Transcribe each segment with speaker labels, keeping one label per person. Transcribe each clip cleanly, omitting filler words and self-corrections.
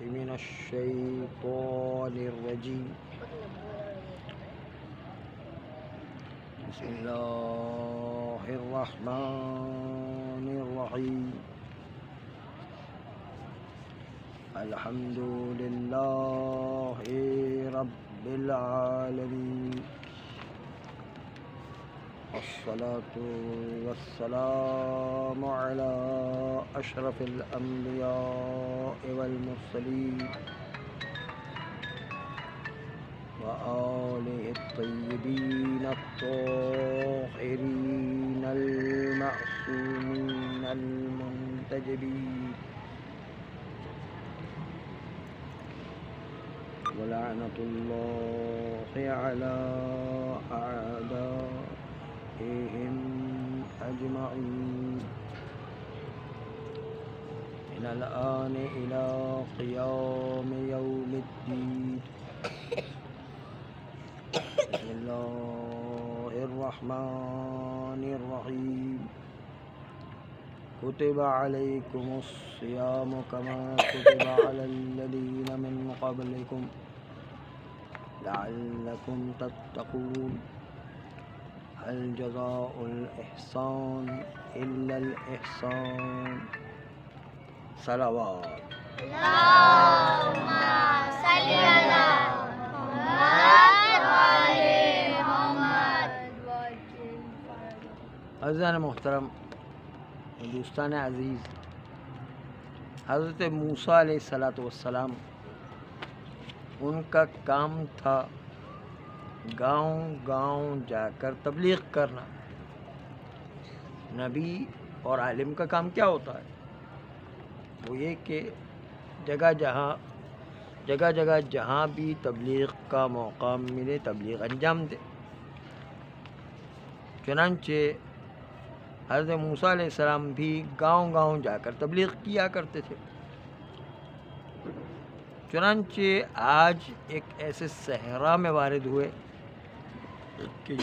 Speaker 1: من الشيطان الرجيم. بسم الله الرحمن الرحيم. الحمد لله رب العالمين، والصلاة والسلام على أشرف الأنبياء والمرسلين وآله الطيبين الطاهرين المعصومين المنتجبين، ولعنة الله على أعدائهم أجمعين من الآن إلى قيام يوم الدين. بسم الله الرحمن الرحيم. كتب عليكم الصيام كما كتب على الذين من قبلكم لعلكم تتقون. هل جزاء الإحسان إلا الإحسان؟ صلوات.
Speaker 2: اللهم صل على محمد وآل محمد.
Speaker 1: عزیزان محترم، دوستان عزیز، حضرت موسیٰ علیہ السلام ان کا کام تھا گاؤں گاؤں جا کر تبلیغ کرنا. نبی اور عالم کا کام کیا ہوتا ہے؟ وہ یہ کہ جگہ جگہ جہاں بھی تبلیغ کا موقع ملے تبلیغ انجام دے. چنانچہ حضرت موسیٰ علیہ السلام بھی گاؤں گاؤں جا کر تبلیغ کیا کرتے تھے. چنانچہ آج ایک ایسے صحرا میں وارد ہوئے کہ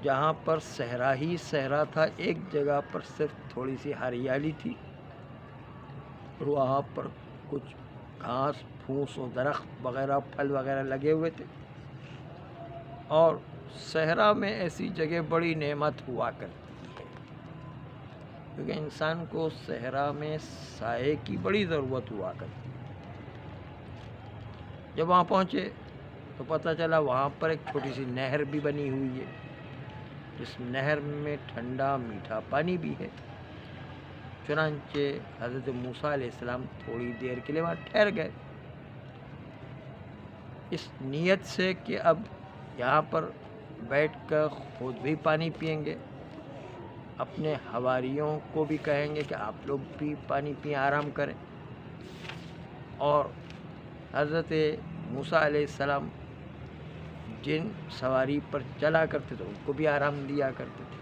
Speaker 1: جہاں پر صحرا ہی صحرا تھا. ایک جگہ پر صرف تھوڑی سی ہریالی تھی اور وہاں پر کچھ گھاس پھوس و درخت وغیرہ پھل وغیرہ لگے ہوئے تھے. اور صحرا میں ایسی جگہ بڑی نعمت ہوا کرتی ہے، کیونکہ انسان کو صحرا میں سائے کی بڑی ضرورت ہوا کرتی. جب وہاں پہنچے تو پتہ چلا وہاں پر ایک چھوٹی سی نہر بھی بنی ہوئی ہے، جس نہر میں ٹھنڈا میٹھا پانی بھی ہے. چنانچہ حضرت موسیٰ علیہ السلام تھوڑی دیر کے لیے وہاں ٹھہر گئے، اس نیت سے کہ اب یہاں پر بیٹھ کر خود بھی پانی پئیں گے، اپنے حواریوں کو بھی کہیں گے کہ آپ لوگ بھی پانی پئیں، آرام کریں. اور حضرت موسیٰ علیہ السلام جن سواری پر چلا کرتے تھے ان کو بھی آرام دیا کرتے تھے.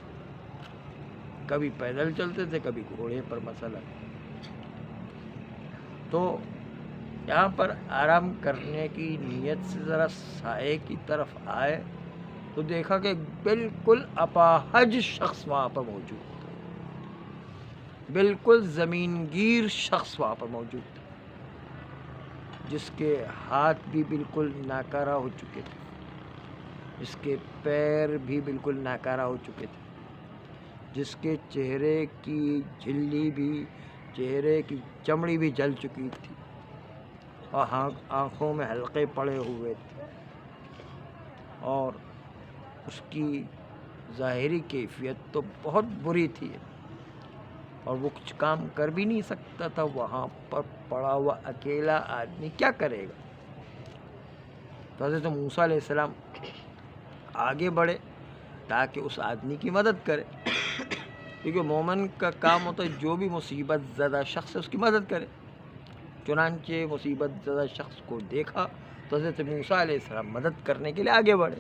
Speaker 1: کبھی پیدل چلتے تھے، کبھی گھوڑے پر مثلا. تو یہاں پر آرام کرنے کی نیت سے ذرا سائے کی طرف آئے تو دیکھا کہ بالکل اپاہج شخص وہاں پر موجود تھا، بالکل زمین گیر شخص وہاں پر موجود تھا، جس کے ہاتھ بھی بالکل ناکارہ ہو چکے تھے، جس کے پیر بھی بالکل ناکارہ ہو چکے تھے، جس کے چہرے کی جھلی بھی، چہرے کی چمڑی بھی جل چکی تھی، اور آنکھوں میں حلقے پڑے ہوئے تھے، اور اس کی ظاہری کیفیت تو بہت بری تھی، اور وہ کچھ کام کر بھی نہیں سکتا تھا. وہاں پر پڑا ہوا اکیلا آدمی کیا کرے گا؟ تو حضرت موسیٰ علیہ السلام آگے بڑھے تاکہ اس آدمی کی مدد کرے، کیونکہ مومن کا کام ہوتا ہے جو بھی مصیبت زدہ شخص ہے اس کی مدد کرے. چنانچہ مصیبت زدہ شخص کو دیکھا تو حضرت موسیٰ علیہ السلام مدد کرنے کے لیے آگے بڑھے.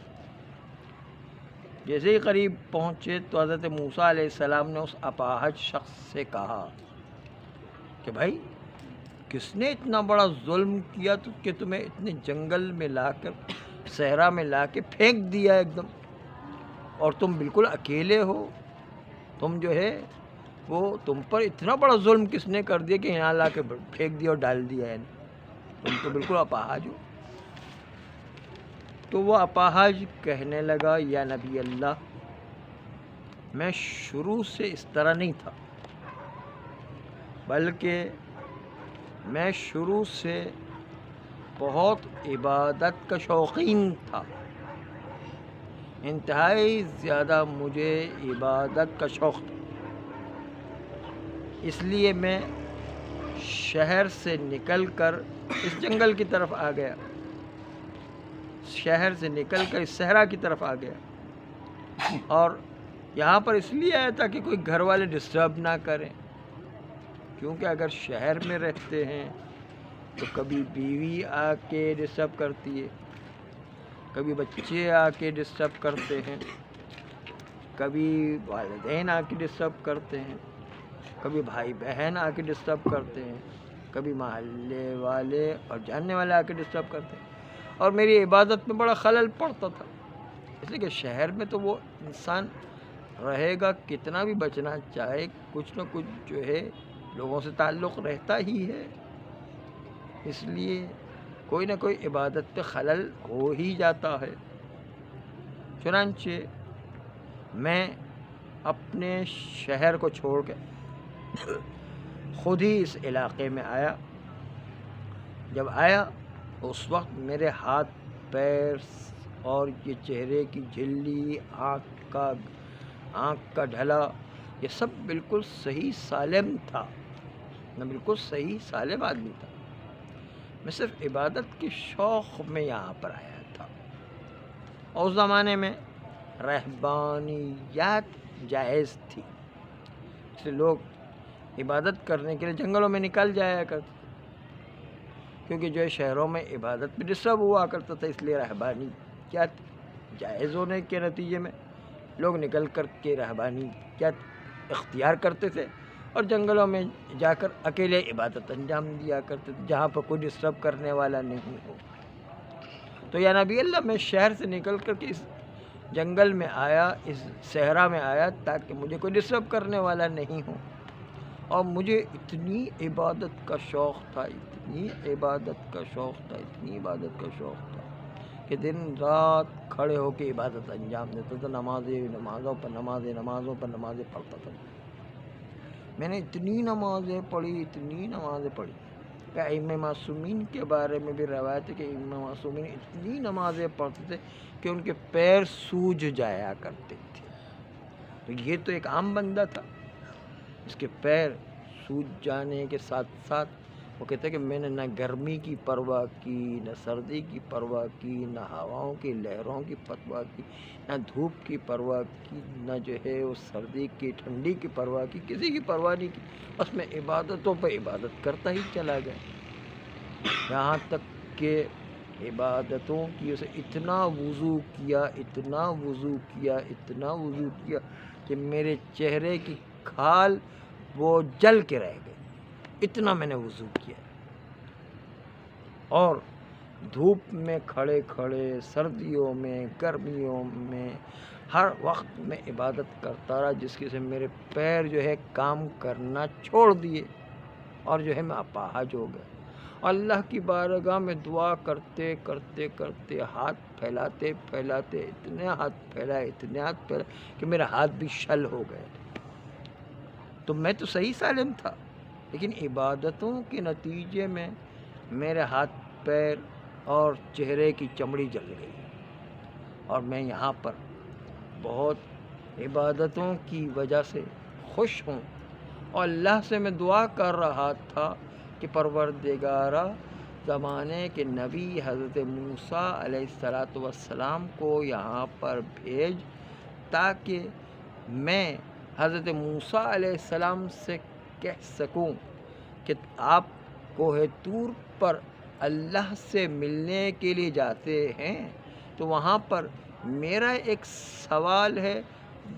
Speaker 1: جیسے ہی قریب پہنچے تو حضرت موسیٰ علیہ السلام نے اس اپاہج شخص سے کہا کہ بھائی کس نے اتنا بڑا ظلم کیا تو کہ تمہیں اتنے جنگل میں لا کر، صحرا میں لا کے پھینک دیا ایک دم، اور تم بالکل اکیلے ہو. تم جو ہے وہ تم پر اتنا بڑا ظلم کس نے کر دیا کہ یہاں لا کے پھینک دیا اور ڈال دیا ہے؟ تم تو بالکل اپاہج ہو۔ تو وہ اپاہج کہنے لگا یا نبی اللہ، میں شروع سے اس طرح نہیں تھا، بلکہ میں شروع سے بہت عبادت کا شوقین تھا، انتہائی زیادہ مجھے عبادت کا شوق تھا، اس لیے میں شہر سے نکل کر اس جنگل کی طرف آ گیا، شہر سے نکل کر اس صحرا کی طرف آ گیا، اور یہاں پر اس لیے آیا تھا کہ کوئی گھر والے ڈسٹرب نہ کریں، کیونکہ اگر شہر میں رہتے ہیں تو کبھی بیوی آ کے ڈسٹرب کرتی ہے، کبھی بچے آ کے ڈسٹرب کرتے ہیں، کبھی والدین آ کے ڈسٹرب کرتے ہیں، کبھی بھائی بہن آ کے ڈسٹرب کرتے ہیں، کبھی محلے والے اور جاننے والے آ کے ڈسٹرب کرتے ہیں، اور میری عبادت میں بڑا خلل پڑتا تھا، اس لیے کہ شہر میں تو وہ انسان رہے گا کتنا بھی بچنا چاہے، کچھ نہ کچھ جو ہے لوگوں سے تعلق رہتا ہی ہے، اس لیے کوئی نہ کوئی عبادت پہ خلل ہو ہی جاتا ہے۔ چنانچہ میں اپنے شہر کو چھوڑ کے خود ہی اس علاقے میں آیا۔ جب آیا اس وقت میرے ہاتھ پیر اور یہ چہرے کی جھلی، آنکھ کا ڈھلا، یہ سب بالکل صحیح سالم تھا، میں بالکل صحیح سالم آدمی تھا، میں صرف عبادت کے شوق میں یہاں پر آیا تھا، اور اس زمانے میں رہبانیت جائز تھی، اس لیے لوگ عبادت کرنے کے لیے جنگلوں میں نکل جایا کرتے، کیونکہ جو ہے شہروں میں عبادت بھی ڈسٹرب ہوا کرتا تھا، اس لیے رہبانیت جائز ہونے کے نتیجے میں لوگ نکل کر کے رہبانیت اختیار کرتے تھے اور جنگلوں میں جا کر اکیلے عبادت انجام دیا کرتے تھے، جہاں پر کوئی ڈسٹرب کرنے والا نہیں ہو۔ تو یا نبی اللہ، میں شہر سے نکل کر کے اس جنگل میں آیا، اس صحرا میں آیا، تاکہ مجھے کوئی ڈسٹرب کرنے والا نہیں ہو، اور مجھے اتنی عبادت کا شوق تھا، اتنی عبادت کا شوق تھا، اتنی عبادت کا شوق تھا کہ دن رات کھڑے ہو کے عبادت انجام دیتا تھا، نمازوں پر نمازیں پڑھتا تھا۔ میں نے اتنی نمازیں پڑھی کہ ائمہ معصومین کے بارے میں بھی روایت ہے کہ ائمہ معصومین اتنی نمازیں پڑھتے تھے کہ ان کے پیر سوج جایا کرتے تھے۔ تو یہ تو ایک عام بندہ تھا، اس کے پیر سوج جانے کے ساتھ ساتھ وہ کہتے ہیں کہ میں نے نہ گرمی کی پرواہ کی، نہ سردی کی پرواہ کی، نہ ہواؤں کی لہروں کی پرواہ کی، نہ دھوپ کی پرواہ کی، نہ جو ہے وہ سردی کی ٹھنڈی کی پرواہ کی، کسی کی پرواہ نہیں کی، بس میں عبادتوں پہ عبادت کرتا ہی چلا گیا، یہاں تک کہ عبادتوں کی اسے اتنا وضو کیا کہ میرے چہرے کی کھال وہ جل کے رہ گئے، اتنا میں نے وضو کیا، اور دھوپ میں کھڑے کھڑے، سردیوں میں، گرمیوں میں، ہر وقت میں عبادت کرتا رہا، جس کی سے میرے پیر جو ہے کام کرنا چھوڑ دیے، اور جو ہے میں اپاہج ہو گیا، اللہ کی بارگاہ میں دعا کرتے ہاتھ پھیلاتے اتنے ہاتھ پھیلائے کہ میرا ہاتھ بھی شل ہو گئے۔ تو میں تو صحیح سالم تھا، لیکن عبادتوں کے نتیجے میں میرے ہاتھ پیر اور چہرے کی چمڑی جل گئی، اور میں یہاں پر بہت عبادتوں کی وجہ سے خوش ہوں، اور اللہ سے میں دعا کر رہا تھا کہ پروردگارا، زمانے کے نبی حضرت موسیٰ علیہ السلام کو یہاں پر بھیج، تاکہ میں حضرت موسیٰ علیہ السلام سے کہہ سکوں کہ آپ کوہ طور پر اللہ سے ملنے کے لیے جاتے ہیں، تو وہاں پر میرا ایک سوال ہے،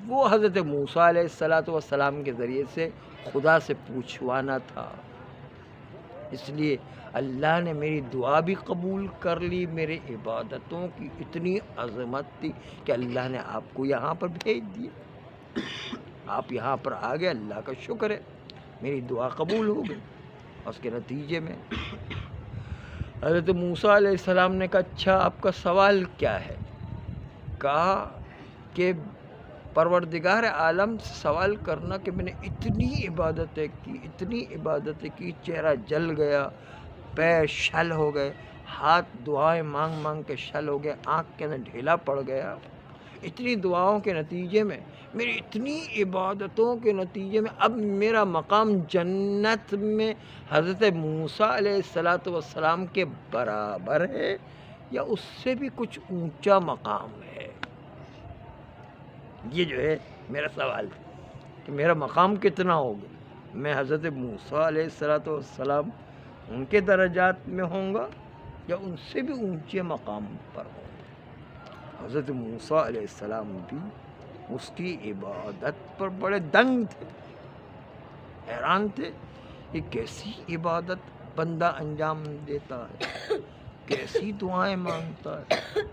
Speaker 1: وہ حضرت موسیٰ علیہ السلام کے ذریعے سے خدا سے پوچھوانا تھا، اس لیے اللہ نے میری دعا بھی قبول کر لی، میرے عبادتوں کی اتنی عظمت تھی کہ اللہ نے آپ کو یہاں پر بھیج دیا، آپ یہاں پر آ گئے، اللہ کا شکر ہے، میری دعا قبول ہو گئی۔ اس کے نتیجے میں حضرت موسیٰ علیہ السلام نے کہا اچھا آپ کا سوال کیا ہے؟ کہا کہ پروردگار عالم سے سوال کرنا کہ میں نے اتنی عبادتیں کی، چہرہ جل گیا، پیر شل ہو گئے، ہاتھ دعائیں مانگ مانگ کے شل ہو گئے، آنکھ کے اندر ڈھیلا پڑ گیا، اتنی دعاؤں کے نتیجے میں، میری اتنی عبادتوں کے نتیجے میں اب میرا مقام جنت میں حضرت موسیٰ علیہ السلام کے برابر ہے یا اس سے بھی کچھ اونچا مقام ہے؟ یہ جو ہے میرا سوال کہ میرا مقام کتنا ہوگا؟ میں حضرت موسیٰ علیہ السلام ان کے درجات میں ہوں گا یا ان سے بھی اونچے مقام پر ہوں گا؟ حضرت موسیٰ علیہ السلام بھی اس کی عبادت پر بڑے دنگ تھے، حیران تھے کہ کیسی عبادت بندہ انجام دیتا ہے، کیسی دعائیں مانگتا ہے،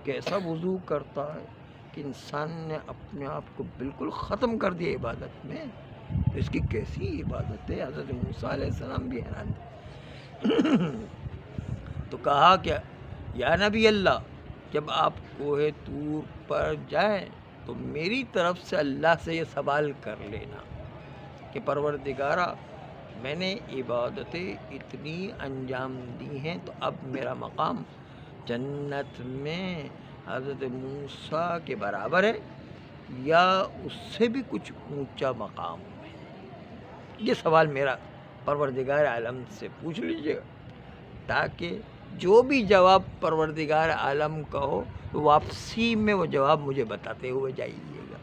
Speaker 1: کیسا وضو کرتا ہے کہ انسان نے اپنے آپ کو بالکل ختم کر دیا عبادت میں، اس کی کیسی عبادت ہے۔ حضرت موسیٰ علیہ السلام بھی حیران تھے۔ تو کہا کہ یا نبی اللہ، جب آپ کوہ طور پر جائیں تو میری طرف سے اللہ سے یہ سوال کر لینا کہ پروردگارا میں نے عبادتیں اتنی انجام دی ہیں تو اب میرا مقام جنت میں حضرت موسیٰ کے برابر ہے یا اس سے بھی کچھ اونچا مقام ہے؟ یہ سوال میرا پروردگار عالم سے پوچھ لیجیے گا، تاکہ جو بھی جواب پروردگار عالم کا ہو واپسی میں وہ جواب مجھے بتاتے ہوئے جائیے گا۔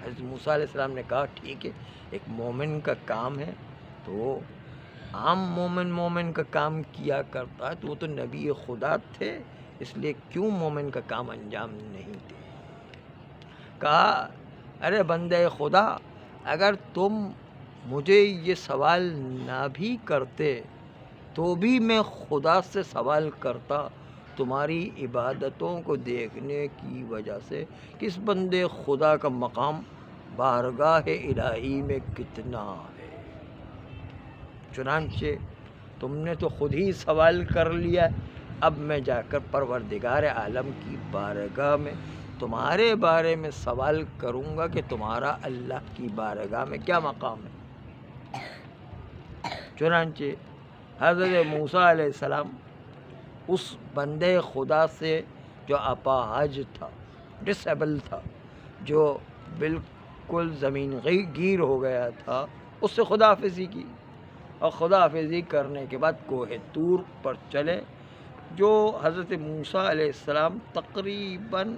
Speaker 1: حضرت موسیٰ علیہ السلام نے کہا ٹھیک ہے، ایک مومن کا کام ہے تو وہ عام مومن کا کام کیا کرتا ہے، تو وہ تو نبی خدا تھے، اس لیے کیوں مومن کا کام انجام نہیں دے؟ کہا ارے بندے خدا، اگر تم مجھے یہ سوال نہ بھی کرتے تو بھی میں خدا سے سوال کرتا تمہاری عبادتوں کو دیکھنے کی وجہ سے کہ اس بندے خدا کا مقام بارگاہ الہی میں کتنا ہے۔ چنانچہ تم نے تو خود ہی سوال کر لیا، اب میں جا کر پروردگار عالم کی بارگاہ میں تمہارے بارے میں سوال کروں گا کہ تمہارا اللہ کی بارگاہ میں کیا مقام ہے۔ چنانچہ حضرت موسیٰ علیہ السلام اس بندے خدا سے جو اپاہج تھا، ڈس ایبل تھا، جو بالکل زمین گیر ہو گیا تھا، اس سے خداحافظی کی، اور خداحافظی کرنے کے بعد کوہ طور پر چلے، جو حضرت موسیٰ علیہ السلام تقریباً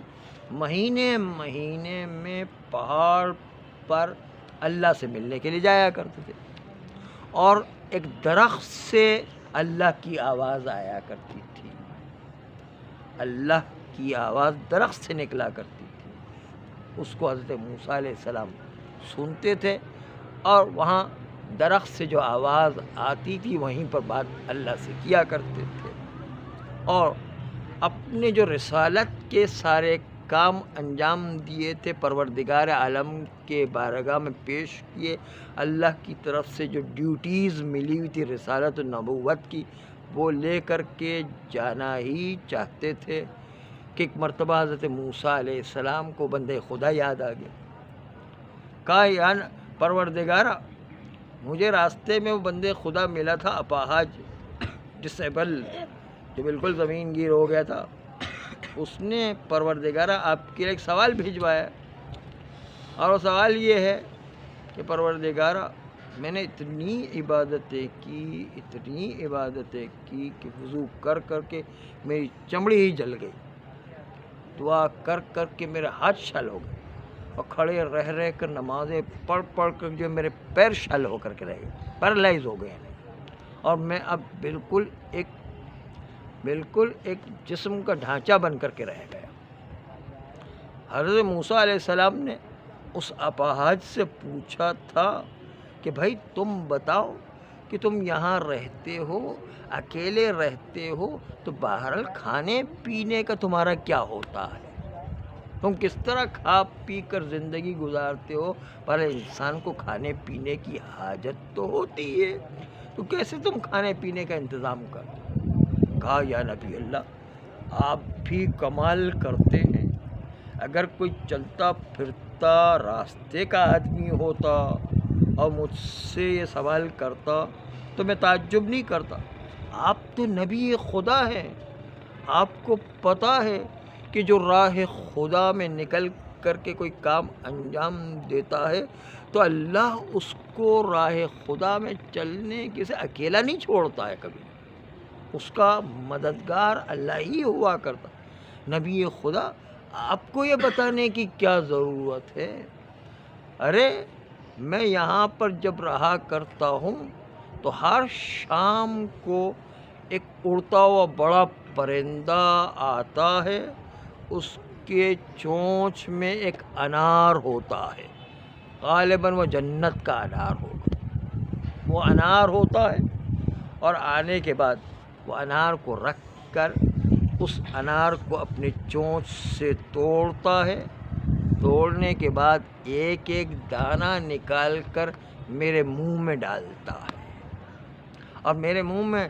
Speaker 1: مہینے میں پہاڑ پر اللہ سے ملنے کے لیے جایا کرتے تھے، اور ایک درخت سے اللہ کی آواز آیا کرتی تھی، اللہ کی آواز درخت سے نکلا کرتی تھی، اس کو حضرت موسیٰ علیہ السلام سنتے تھے، اور وہاں درخت سے جو آواز آتی تھی وہیں پر بات اللہ سے کیا کرتے تھے، اور اپنے جو رسالت کے سارے کام انجام دیے تھے پروردگار عالم کے بارگاہ میں پیش کیے، اللہ کی طرف سے جو ڈیوٹیز ملی ہوئی تھی رسالت و نبوت کی وہ لے کر کے جانا ہی چاہتے تھے کہ ایک مرتبہ حضرت موسیٰ علیہ السلام کو بندے خدا یاد آ گیا۔ کہا یا پروردگارا، مجھے راستے میں وہ بندے خدا ملا تھا اپاہج، ڈس ایبل، جو بالکل زمین گیر ہو گیا تھا، اس نے پروردگارا آپ کے لیے ایک سوال بھیجوایا، اور وہ سوال یہ ہے کہ پروردگارا میں نے اتنی عبادتیں کی کہ وضو کر کر کے میری چمڑی ہی جل گئی، دعا کر کر کے میرے ہاتھ شل ہو گئے، اور کھڑے رہ کر نمازیں پڑھ کر جو میرے پیر شل ہو کر کے رہ گئے، پیرالائز ہو گئے، اور میں اب بالکل ایک جسم کا ڈھانچہ بن کر کے رہ گیا۔ حضرت موسیٰ علیہ السلام نے اس اپاہج سے پوچھا تھا کہ بھائی تم بتاؤ کہ تم یہاں رہتے ہو، اکیلے رہتے ہو، تو بہرحال کھانے پینے کا تمہارا کیا ہوتا ہے؟ تم کس طرح کھا پی کر زندگی گزارتے ہو، پر انسان کو کھانے پینے کی حاجت تو ہوتی ہے، تو کیسے تم کھانے پینے کا انتظام کرتے؟ کہا یا نبی اللہ، آپ بھی کمال کرتے ہیں، اگر کوئی چلتا پھرتا راستے کا آدمی ہوتا اور مجھ سے یہ سوال کرتا تو میں تعجب نہیں کرتا۔ آپ تو نبی خدا ہیں، آپ کو پتہ ہے کہ جو راہ خدا میں نکل کر کے کوئی کام انجام دیتا ہے تو اللہ اس کو راہ خدا میں چلنے کے سے اکیلا نہیں چھوڑتا ہے، کبھی اس کا مددگار اللہ ہی ہوا کرتا۔ نبی خدا، آپ کو یہ بتانے کی کیا ضرورت ہے؟ ارے میں یہاں پر جب رہا کرتا ہوں تو ہر شام کو ایک اڑتا ہوا بڑا پرندہ آتا ہے، اس کے چونچ میں ایک انار ہوتا ہے، غالباً وہ جنت کا انار ہوگا۔ وہ انار ہوتا ہے اور آنے کے بعد وہ انار کو رکھ کر اس انار کو اپنے چونچ سے توڑتا ہے، توڑنے کے بعد ایک ایک دانہ نکال کر میرے منہ میں ڈالتا ہے، اور میرے منہ میں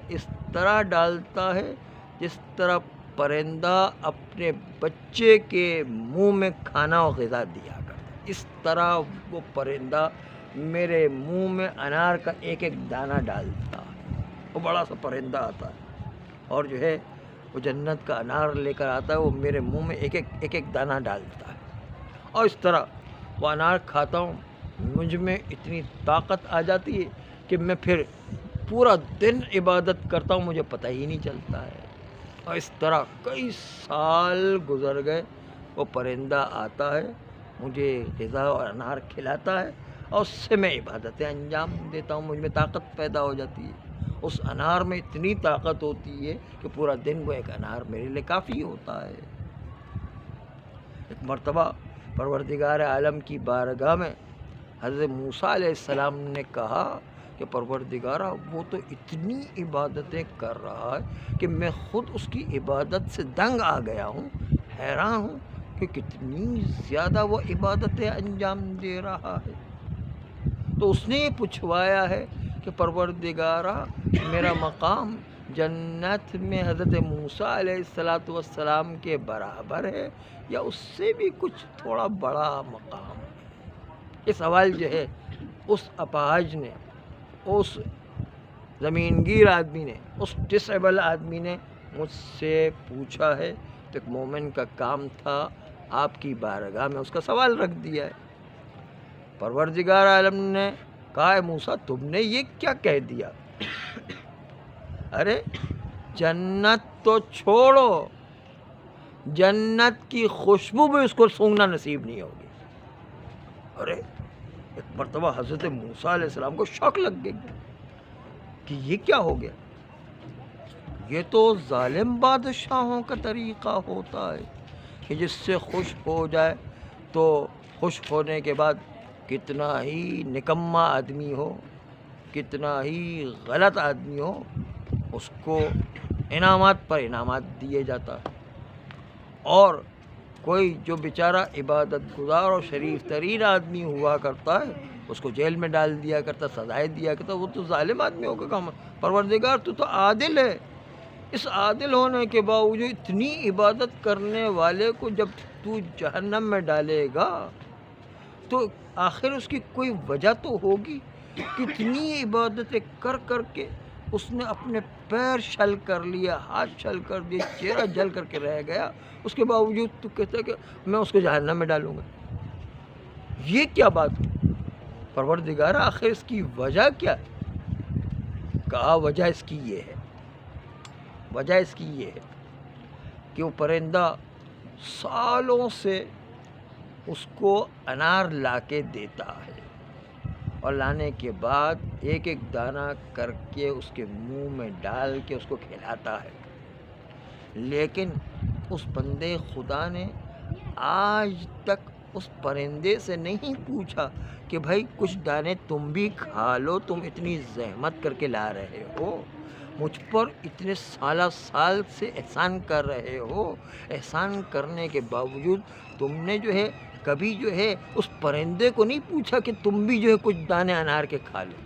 Speaker 1: اس طرح ڈالتا ہے جس طرح پرندہ اپنے بچے کے منہ میں کھانا و غذا دیا کرتا ہے، اس طرح وہ پرندہ میرے منہ میں انار کا ایک ایک دانہ ڈالتا ہے۔ وہ بڑا سا پرندہ آتا ہے اور جو ہے وہ جنت کا انار لے کر آتا ہے، وہ میرے منہ میں ایک ایک دانہ ڈالتا ہے، اور اس طرح وہ انار کھاتا ہوں، مجھ میں اتنی طاقت آ جاتی ہے کہ میں پھر پورا دن عبادت کرتا ہوں، مجھے پتہ ہی نہیں چلتا ہے۔ اور اس طرح کئی سال گزر گئے، وہ پرندہ آتا ہے، مجھے غذا اور انار کھلاتا ہے، اور اس سے میں عبادتیں انجام دیتا ہوں، مجھ میں طاقت پیدا ہو جاتی ہے۔ اس انار میں اتنی طاقت ہوتی ہے کہ پورا دن وہ ایک انار میرے لیے کافی ہوتا ہے۔ ایک مرتبہ پروردگار عالم کی بارگاہ میں حضرت موسیٰ علیہ السلام نے کہا کہ پروردگارہ، وہ تو اتنی عبادتیں کر رہا ہے کہ میں خود اس کی عبادت سے دنگ آ گیا ہوں، حیران ہوں کہ کتنی زیادہ وہ عبادتیں انجام دے رہا ہے۔ تو اس نے یہ پوچھوایا ہے کہ پروردگارہ، میرا مقام جنت میں حضرت موسیٰ علیہ السلام کے برابر ہے یا اس سے بھی کچھ تھوڑا بڑا مقام ہے؟ یہ سوال جو ہے اس اپاہج نے، اس زمین گیر آدمی نے، اس ڈسیبل آدمی نے مجھ سے پوچھا ہے، تو ایک مومن کا کام تھا آپ کی بارگاہ میں اس کا سوال رکھ دیا ہے۔ پروردگار عالم نے کہا، اے موسیٰ، تم نے یہ کیا کہہ دیا؟ ارے جنت تو چھوڑو، جنت کی خوشبو بھی اس کو سونگھنا نصیب نہیں ہوگی۔ ارے ایک مرتبہ حضرت موسیٰ علیہ السلام کو شوق لگ گئی کہ یہ کیا ہو گیا؟ یہ تو ظالم بادشاہوں کا طریقہ ہوتا ہے کہ جس سے خوش ہو جائے تو خوش ہونے کے بعد کتنا ہی نکما آدمی ہو، کتنا ہی غلط آدمی ہو، اس کو انعامات پر انعامات دیے جاتا ہے، اور کوئی جو بیچارہ عبادت گزار اور شریف ترین آدمی ہوا کرتا ہے اس کو جیل میں ڈال دیا کرتا، سزائیں دیا کرتا۔ وہ تو ظالم آدمیوں کا کام ہے۔ پروردگار تو عادل ہے، اس عادل ہونے کے باوجود اتنی عبادت کرنے والے کو جب تو جہنم میں ڈالے گا تو آخر اس کی کوئی وجہ تو ہوگی۔ کتنی عبادتیں کر کر کے اس نے اپنے پیر چھل کر لیا، ہاتھ چھل کر دیا، چہرہ جل کر کے رہ گیا، اس کے باوجود تو کہتا ہے کہ میں اس کو جہنم میں ڈالوں گا۔ یہ کیا بات ہے؟ پروردگار آخر اس کی وجہ کیا ہے؟ کہا وجہ اس کی یہ ہے، وجہ اس کی یہ ہے کہ وہ پرندہ سالوں سے اس کو انار لا کے دیتا ہے، اور لانے کے بعد ایک ایک دانہ کر کے اس کے منہ میں ڈال کے اس کو کھلاتا ہے، لیکن اس بندے خدا نے آج تک اس پرندے سے نہیں پوچھا کہ بھائی کچھ دانے تم بھی کھا لو، تم اتنی زحمت کر کے لا رہے ہو۔ مجھ پر اتنے سال سے احسان کر رہے ہو، احسان کرنے کے باوجود تم نے جو ہے کبھی جو ہے اس پرندے کو نہیں پوچھا کہ تم بھی جو ہے کچھ دانے انار کے کھا لو۔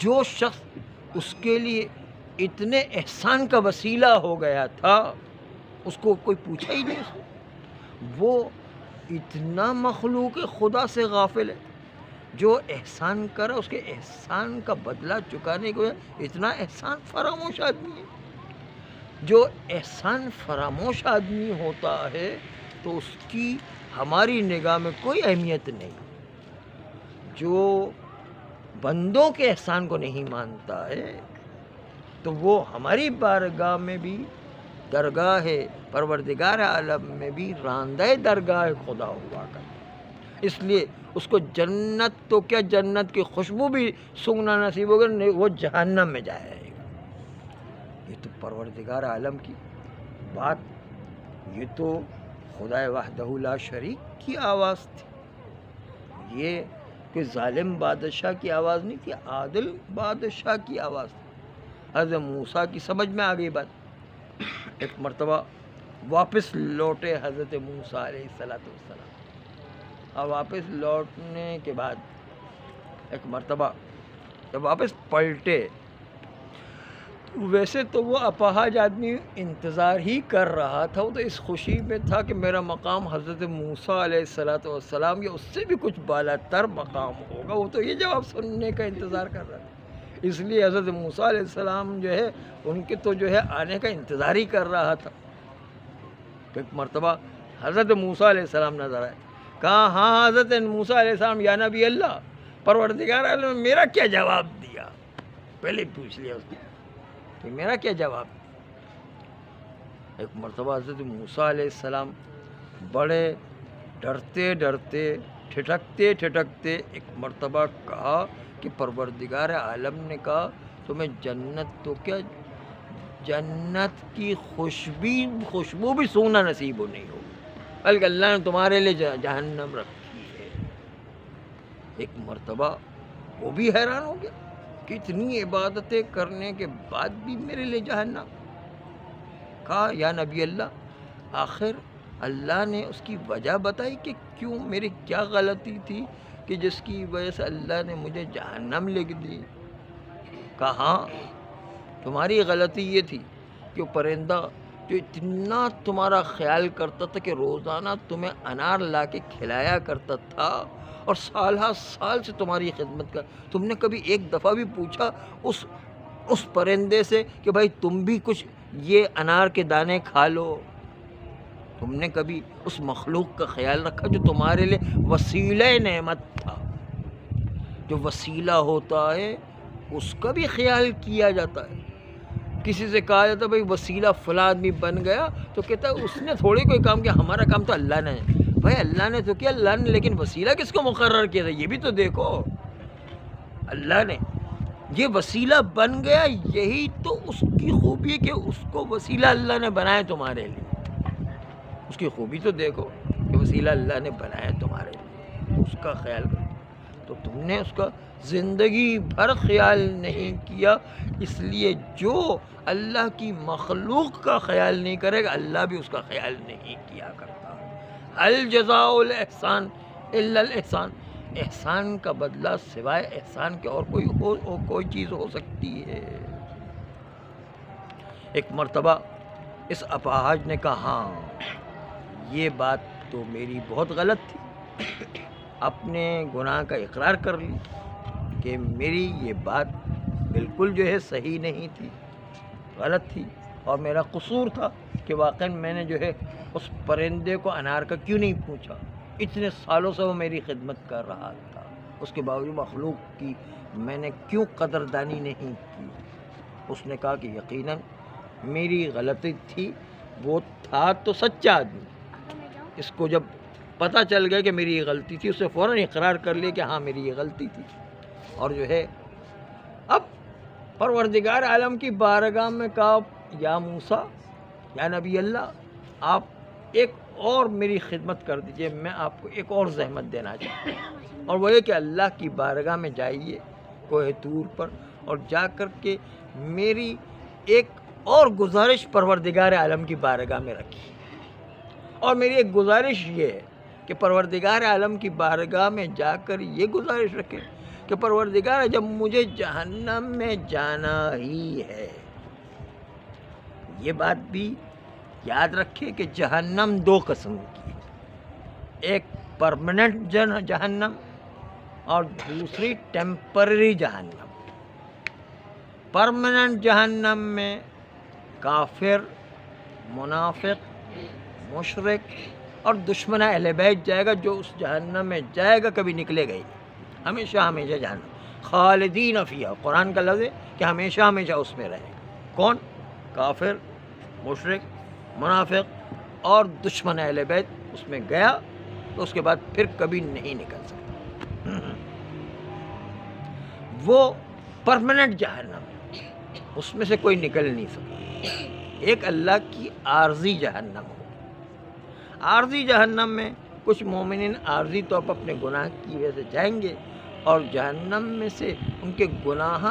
Speaker 1: جو شخص اس کے لیے اتنے احسان کا وسیلہ ہو گیا تھا اس کو کوئی پوچھا ہی نہیں، اس کو وہ اتنا مخلوق خدا سے غافل ہے، جو احسان کرا اس کے احسان کا بدلہ چکانے کو اتنا احسان فراموش آدمی ہے۔ جو احسان فراموش آدمی ہوتا ہے تو اس کی ہماری نگاہ میں کوئی اہمیت نہیں۔ جو بندوں کے احسان کو نہیں مانتا ہے تو وہ ہماری بارگاہ میں بھی درگاہ ہے، پروردگار عالم میں بھی راندہ درگاہ خدا ہوا کرتا۔ اس لیے اس کو جنت تو کیا جنت کی خوشبو بھی سونگنا نصیب ہوگا، نہیں وہ جہنم میں جائے گا۔ یہ تو پروردگار عالم کی بات، یہ تو خدا وحدہ لا شریک کی آواز تھی، یہ کوئی ظالم بادشاہ کی آواز نہیں تھی، عادل بادشاہ کی آواز تھی۔ حضرت موسیٰ کی سمجھ میں آ گئی بات۔ ایک مرتبہ واپس لوٹے حضرت موسیٰ علیہ السلام، اور واپس لوٹنے کے بعد ایک مرتبہ جب واپس پلٹے، ویسے تو وہ اپاہج آدمی انتظار ہی کر رہا تھا، وہ تو اس خوشی میں تھا کہ میرا مقام حضرت موسیٰ علیہ السلام یا اس سے بھی کچھ بالا تر مقام ہوگا، وہ تو یہ جواب سننے کا انتظار کر رہا تھا۔ اس لیے حضرت موسیٰ علیہ السلام جو ہے ان کے تو جو ہے آنے کا انتظار ہی کر رہا تھا۔ ایک مرتبہ حضرت موسیٰ علیہ السلام نظر آئے، کہا ہاں حضرت موسیٰ علیہ السلام یا نبی اللہ، پروردگار عالم نے میرا کیا جواب دیا؟ پہلے پوچھ لیا اس نے کہ میرا کیا جواب؟ ایک مرتبہ حضرت موسیٰ علیہ السلام بڑے ڈرتے ڈرتے ٹھٹکتے ٹھٹکتے ایک مرتبہ کہا کہ پروردگار عالم نے کہا تمہیں جنت تو کیا جنت کی خوشبو بھی سونگنا نصیب ہو نہیں ہو، بلکہ اللہ نے تمہارے لیے جہنم رکھی ہے۔ ایک مرتبہ وہ بھی حیران ہو گیا کہ اتنی عبادتیں کرنے کے بعد بھی میرے لیے جہنم۔ کہا یا نبی اللہ، آخر اللہ نے اس کی وجہ بتائی کہ کیوں، میری کیا غلطی تھی کہ جس کی وجہ سے اللہ نے مجھے جہنم لکھ دی؟ کہا ہاں تمہاری غلطی یہ تھی کہ وہ پرندہ جو اتنا تمہارا خیال کرتا تھا کہ روزانہ تمہیں انار لا کے کھلایا کرتا تھا اور سالہ سال سے تمہاری خدمت کر، تم نے کبھی ایک دفعہ بھی پوچھا اس پرندے سے کہ بھائی تم بھی کچھ یہ انار کے دانے کھا لو؟ تم نے کبھی اس مخلوق کا خیال رکھا جو تمہارے لیے وسیلہ نعمت تھا؟ جو وسیلہ ہوتا ہے اس کا بھی خیال کیا جاتا ہے۔ کسی سے کہا جاتا ہے بھائی وسیلہ فلاں آدمی بن گیا، تو کہتا ہے اس نے تھوڑی کوئی کام کیا، ہمارا کام تو اللہ نے ہے۔ بھائی اللہ نے تو کیا، اللہ نے، لیکن وسیلہ کس کو مقرر کیا تھا یہ بھی تو دیکھو۔ اللہ نے یہ وسیلہ بن گیا، یہی تو اس کی خوبی ہے کہ اس کو وسیلہ اللہ نے بنایا تمہارے لیے۔ اس کی خوبی تو دیکھو کہ وسیلہ اللہ نے بنایا تمہارے لیے، اس کا خیال کرو۔ تو تم نے اس کا زندگی بھر خیال نہیں کیا، اس لیے جو اللہ کی مخلوق کا خیال نہیں کرے گا اللہ بھی اس کا خیال نہیں کیا کرتا۔ هل جزاء الاحسان الا الاحسان، احسان کا بدلہ سوائے احسان کے اور کوئی چیز ہو سکتی ہے؟ ایک مرتبہ اس اپاہج نے کہا ہاں یہ بات تو میری بہت غلط تھی، اپنے گناہ کا اقرار کر لی کہ میری یہ بات بالکل جو ہے صحیح نہیں تھی، غلط تھی، اور میرا قصور تھا کہ واقعاً میں نے جو ہے اس پرندے کو انار کا کیوں نہیں پوچھا، اتنے سالوں سے وہ میری خدمت کر رہا تھا، اس کے باوجود مخلوق کی میں نے کیوں قدردانی نہیں کی؟ اس نے کہا کہ یقیناً میری غلطی تھی، وہ تھا تو سچا آدمی، اس کو جب پتہ چل گیا کہ میری یہ غلطی تھی، اس نے فوراً اقرار کر لیا کہ ہاں میری یہ غلطی تھی، اور جو ہے اب پروردگار عالم کی بارگاہ میں کہا یا موسیٰ، یا نبی اللہ، آپ ایک اور میری خدمت کر دیجئے، میں آپ کو ایک اور زحمت دینا چاہتا ہوں، اور وہ یہ کہ اللہ کی بارگاہ میں جائیے کوہ طور پر، اور جا کر کے میری ایک اور گزارش پروردگار عالم کی بارگاہ میں رکھی، اور میری ایک گزارش یہ ہے کہ پروردگار عالم کی بارگاہ میں جا کر یہ گزارش رکھے کہ پروردگار جب مجھے جہنم میں جانا ہی ہے، یہ بات بھی یاد رکھے کہ جہنم دو قسم کی ہے، ایک پرماننٹ جہنم اور دوسری ٹیمپرری جہنم۔ پرماننٹ جہنم میں کافر، منافق، مشرک اور دشمن اہل بیت جائے گا، جو اس جہنم میں جائے گا کبھی نکلے گا ہی نہیں، ہمیشہ ہمیشہ جہنم، خالدین فیہا، قرآن کا لفظ ہے کہ ہمیشہ ہمیشہ اس میں رہے گا۔ کون؟ کافر، مشرک، منافق اور دشمن اہل بیت اس میں گیا تو اس کے بعد پھر کبھی نہیں نکل سکتا۔ وہ پرماننٹ جہنم ہے، اس میں سے کوئی نکل نہیں سکتا۔ ایک اللہ کی عارضی جہنم ہو، عارضی جہنم میں کچھ مومنین عارضی طور پر اپنے گناہ کی وجہ سے جائیں گے، اور جہنم میں سے ان کے گناہ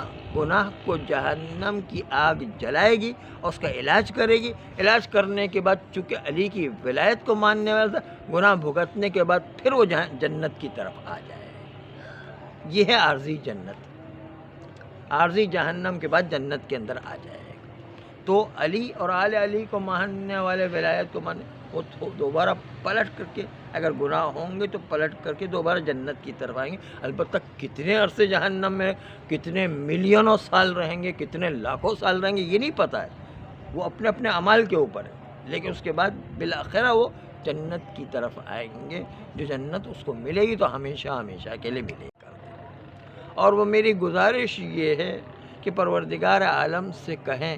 Speaker 1: کو جہنم کی آگ جلائے گی اور اس کا علاج کرے گی۔ علاج کرنے کے بعد چونکہ علی کی ولایت کو ماننے والا تھا، گناہ بھگتنے کے بعد پھر وہ جنت کی طرف آ جائے۔ یہ ہے عارضی جنت، عارضی جہنم کے بعد جنت کے اندر آ جائے گا۔ تو علی اور آل علی کو ماننے والے ولایت کو ماننے، وہ دوبارہ پلٹ کر کے اگر گناہ ہوں گے تو پلٹ کر کے دوبارہ جنت کی طرف آئیں گے۔ البتہ کتنے عرصے جہنم میں، کتنے ملینوں سال رہیں گے، کتنے لاکھوں سال رہیں گے، یہ نہیں پتہ ہے، وہ اپنے اپنے اعمال کے اوپر ہے، لیکن اس کے بعد بالآخرہ وہ جنت کی طرف آئیں گے، جو جنت اس کو ملے گی تو ہمیشہ ہمیشہ کے لیے ملے گا۔ اور وہ میری گزارش یہ ہے کہ پروردگار عالم سے کہیں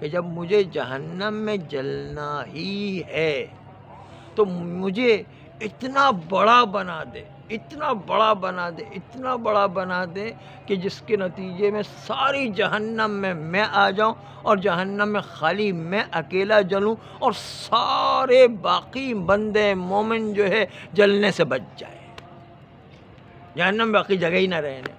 Speaker 1: کہ جب مجھے جہنم میں جلنا ہی ہے تو مجھے اتنا بڑا بنا دے، اتنا بڑا بنا دے، اتنا بڑا بنا دے کہ جس کے نتیجے میں ساری جہنم میں آ جاؤں اور جہنم میں خالی میں اکیلا جلوں اور سارے باقی بندے مومن جو ہے جلنے سے بچ جائے، جہنم میں باقی جگہ ہی نہ رہنے۔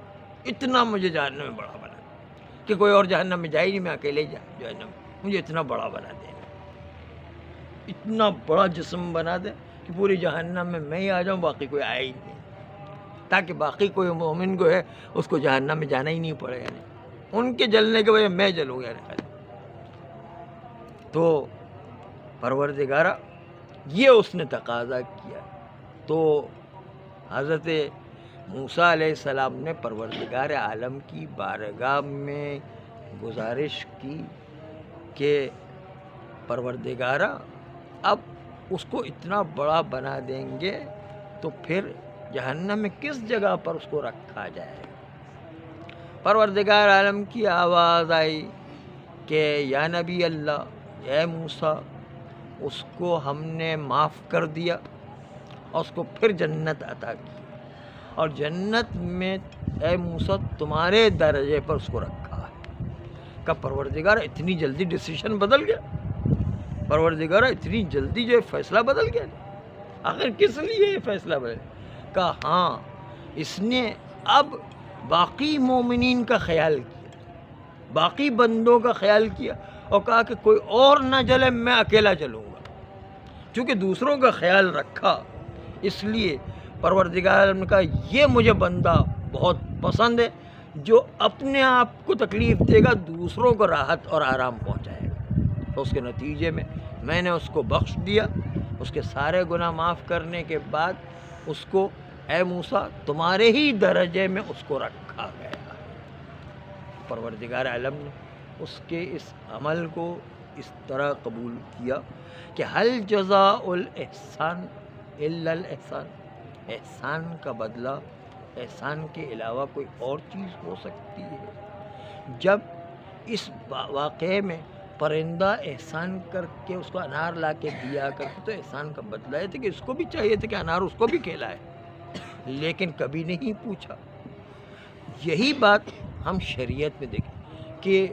Speaker 1: اتنا مجھے جہنم میں بڑا بنا دے کہ کوئی اور جہنم میں جائے ہی نہیں، میں اکیلے ہی جائے جہنم، مجھے اتنا بڑا بنا دے، اتنا بڑا جسم بنا دے کہ پوری جہنم میں ہی آ جاؤں، باقی کوئی آئے ہی نہیں، تاکہ باقی کوئی مومن کو ہے اس کو جہنم میں جانا ہی نہیں پڑے گا، ان کے جلنے کے وجہ میں جلوں گا۔ تو پروردگارہ یہ اس نے تقاضا کیا، تو حضرت موسیٰ علیہ السلام نے پروردگار عالم کی بارگاہ میں گزارش کی کہ پروردگارہ اب اس کو اتنا بڑا بنا دیں گے تو پھر جہنم میں کس جگہ پر اس کو رکھا جائے گا۔ پروردگار عالم کی آواز آئی کہ یا نبی اللہ، اے موسیٰ، اس کو ہم نے معاف کر دیا اور اس کو پھر جنت عطا کی، اور جنت میں اے موسیٰ تمہارے درجے پر اس کو رکھا ہے۔ کہ پروردگار اتنی جلدی ڈیسیشن بدل گیا، پروردگار اتنی جلدی جو فیصلہ بدل گیا، آخر کس لیے یہ فیصلہ بدل؟ کہا ہاں، اس نے اب باقی مومنین کا خیال کیا، باقی بندوں کا خیال کیا، اور کہا کہ کوئی اور نہ جلے، میں اکیلا جلوں گا۔ چونکہ دوسروں کا خیال رکھا، اس لیے پروردگار نے کہا یہ مجھے بندہ بہت پسند ہے، جو اپنے آپ کو تکلیف دے گا، دوسروں کو راحت اور آرام پہنچائے گا۔ تو اس کے نتیجے میں نے اس کو بخش دیا، اس کے سارے گناہ معاف کرنے کے بعد اس کو اے موسیٰ تمہارے ہی درجے میں اس کو رکھا گیا۔ پروردگار عالم نے اس کے اس عمل کو اس طرح قبول کیا کہ حل جزاء الاحسان الا الاحسان، احسان کا بدلہ احسان کے علاوہ کوئی اور چیز ہو سکتی ہے؟ جب اس واقعے میں پرندہ احسان کر کے اس کو انار لا کے دیا کرتے تو احسان کا بدلہ یہ تھا کہ اس کو بھی چاہیے تھا کہ انار اس کو بھی کھلائے، لیکن کبھی نہیں پوچھا۔ یہی بات ہم شریعت میں دیکھیں کہ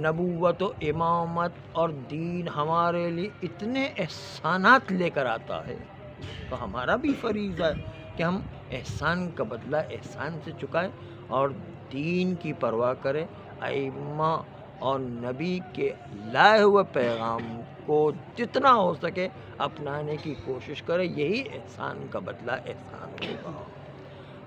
Speaker 1: نبوت و امامت اور دین ہمارے لیے اتنے احسانات لے کر آتا ہے، تو ہمارا بھی فریضہ ہے کہ ہم احسان کا بدلہ احسان سے چکائیں اور دین کی پرواہ کرے، ائمہ اور نبی کے لائے ہوئے پیغام کو جتنا ہو سکے اپنانے کی کوشش کرے، یہی احسان کا بدلہ احسان ہوگا۔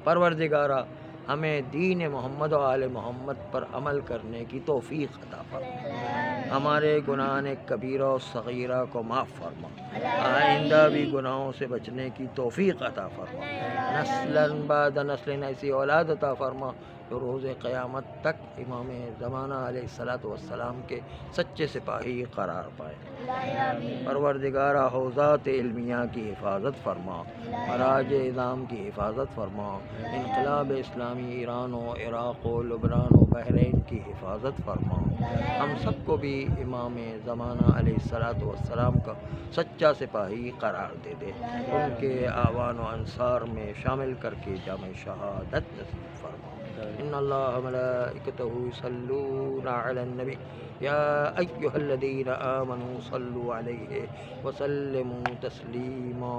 Speaker 1: پروردگارہ ہمیں دین محمد و آل محمد پر عمل کرنے کی توفیق عطا فرما، ہمارے گناہ کبیرہ و صغیرہ کو معاف فرما، آئندہ بھی گناہوں سے بچنے کی توفیق عطا فرما، نسلاً بعد نسل ایسی اولاد عطا فرما جو روز قیامت تک امام زمانہ علیہ السلام کے سچے سپاہی قرار پائے۔ پروردگارہ حوزات علمیہ کی حفاظت فرما، مراج اعظام کی حفاظت فرما، انقلاب اسلامی ایران و عراق و لبنان و بحرین کی حفاظت فرما، ہم سب کو بھی امام زمانہ علیہ السلام کا سچا سپاہی قرار دے دے، ان کے اعوان و انصار میں شامل کر کے جامع شہادت نصیب فرما۔ ان اللہ ملائکتہ یصلون علی النبی یا ایھا الذین آمنوا صلوا علیہ وسلموا تسلیما۔